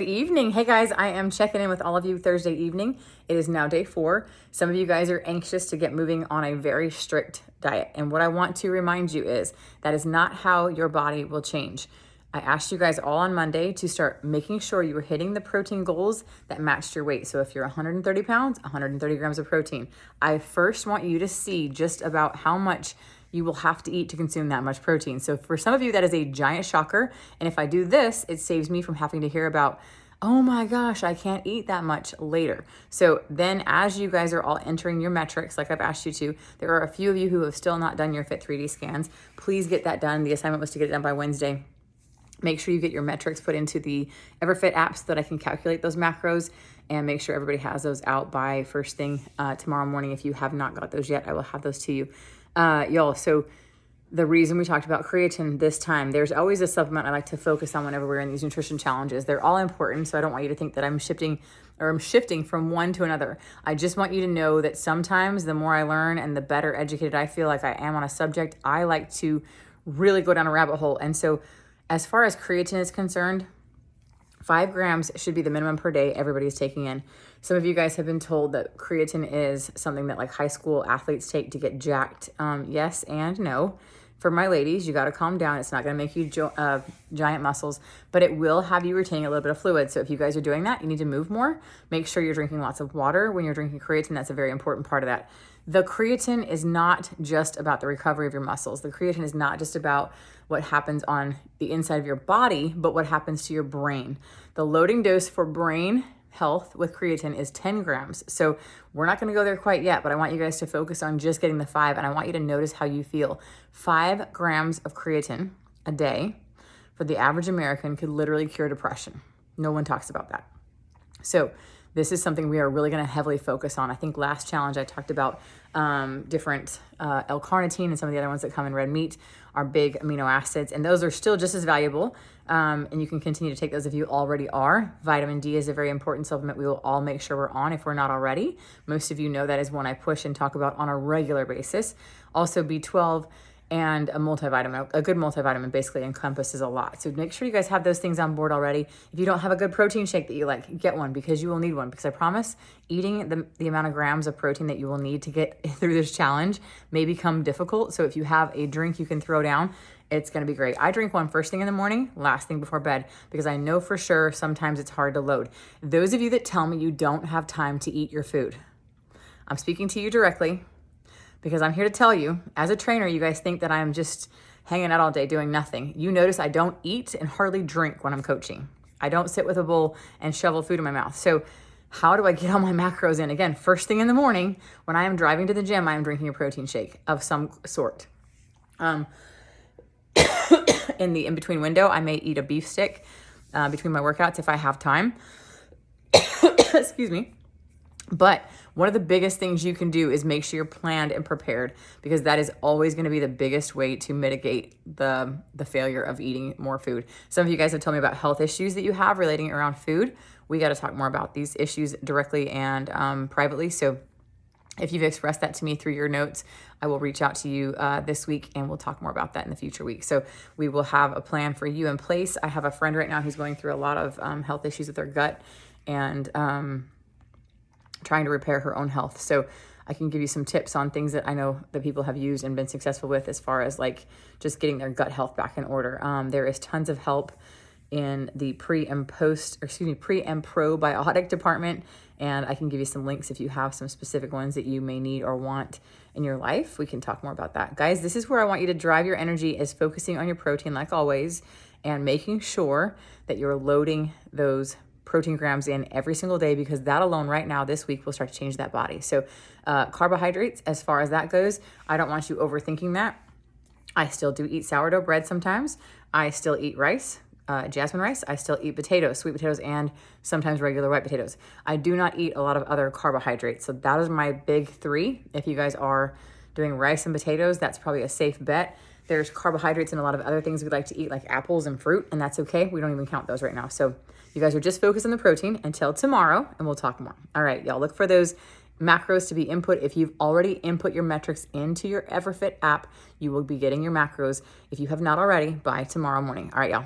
Good evening. Hey guys, I am checking in with all of you Thursday evening. It is now day 4. Some of you guys are anxious to get moving on a very strict diet. And what I want to remind you is that is not how your body will change. I asked you guys all on Monday to start making sure you were hitting the protein goals that matched your weight. So if you're 130 pounds, 130 grams of protein. I first want you to see just about how much you will have to eat to consume that much protein. So for some of you, that is a giant shocker. And if I do this, it saves me from having to hear about, oh my gosh, I can't eat that much later. So then as you guys are all entering your metrics, like I've asked you to, there are a few of you who have still not done your Fit 3D scans. Please get that done. The assignment was to get it done by Wednesday. Make sure you get your metrics put into the EverFit app so that I can calculate those macros, and make sure everybody has those out by first thing tomorrow morning. If you have not got those yet, I will have those to you. Y'all, so the reason we talked about creatine this time, there's always a supplement I like to focus on whenever we're in these nutrition challenges. They're all important, so I don't want you to think that I'm shifting from one to another. I just want you to know that sometimes the more I learn and the better educated I feel like I am on a subject, I like to really go down a rabbit hole. And so as far as creatine is concerned, 5 grams should be the minimum per day everybody's taking in. Some of you guys have been told that creatine is something that like high school athletes take to get jacked. Yes and no. For my ladies, you got to calm down. It's not going to make you giant muscles, but it will have you retaining a little bit of fluid. So if you guys are doing that, you need to move more. Make sure you're drinking lots of water when you're drinking creatine. That's a very important part of that. The creatine is not just about the recovery of your muscles. The creatine is not just about what happens on the inside of your body, but what happens to your brain. The loading dose for brain health with creatine is 10 grams. So we're not going to go there quite yet, but I want you guys to focus on just getting the 5, and I want you to notice how you feel. 5 grams of creatine a day for the average American could literally cure depression. No one talks about that. So this is something we are really going to heavily focus on. I think last challenge I talked about different L-carnitine and some of the other ones that come in red meat are big amino acids, and those are still just as valuable. And you can continue to take those if you already are. Vitamin D is a very important supplement we will all make sure we're on if we're not already. Most of you know that is one I push and talk about on a regular basis. Also B12 and a multivitamin. A good multivitamin basically encompasses a lot. So make sure you guys have those things on board already. If you don't have a good protein shake that you like, get one, because you will need one. Because I promise eating the amount of grams of protein that you will need to get through this challenge may become difficult. So if you have a drink you can throw down, it's going to be great. I drink one first thing in the morning, last thing before bed, because I know for sure sometimes it's hard to load. Those of you that tell me you don't have time to eat your food, I'm speaking to you directly, because I'm here to tell you, as a trainer, you guys think that I'm just hanging out all day doing nothing. You notice I don't eat and hardly drink when I'm coaching. I don't sit with a bowl and shovel food in my mouth. So how do I get all my macros in? Again, first thing in the morning, when I am driving to the gym, I am drinking a protein shake of some sort. In the in-between window, I may eat a beef stick between my workouts if I have time. Excuse me. But one of the biggest things you can do is make sure you're planned and prepared, because that is always going to be the biggest way to mitigate the failure of eating more food. Some of you guys have told me about health issues that you have relating around food. We got to talk more about these issues directly and privately. So if you've expressed that to me through your notes, I will reach out to you this week, and we'll talk more about that in the future week. So we will have a plan for you in place. I have a friend right now who's going through a lot of health issues with her gut and trying to repair her own health. So I can give you some tips on things that I know that people have used and been successful with as far as like just getting their gut health back in order. There is tons of help in the pre and probiotic department. And I can give you some links if you have some specific ones that you may need or want in your life. We can talk more about that. Guys, this is where I want you to drive your energy, is focusing on your protein like always, and making sure that you're loading those protein grams in every single day, because that alone right now this week will start to change that body. So carbohydrates, as far as that goes, I don't want you overthinking that. I still do eat sourdough bread sometimes. I still eat rice. Jasmine rice. I still eat potatoes, sweet potatoes, and sometimes regular white potatoes. I do not eat a lot of other carbohydrates. So that is my big 3. If you guys are doing rice and potatoes, that's probably a safe bet. There's carbohydrates and a lot of other things we like to eat, like apples and fruit, and that's okay. We don't even count those right now. So you guys are just focused on the protein until tomorrow, and we'll talk more. All right, y'all, look for those macros to be input. If you've already input your metrics into your EverFit app, you will be getting your macros, if you have not already, by tomorrow morning. All right, y'all.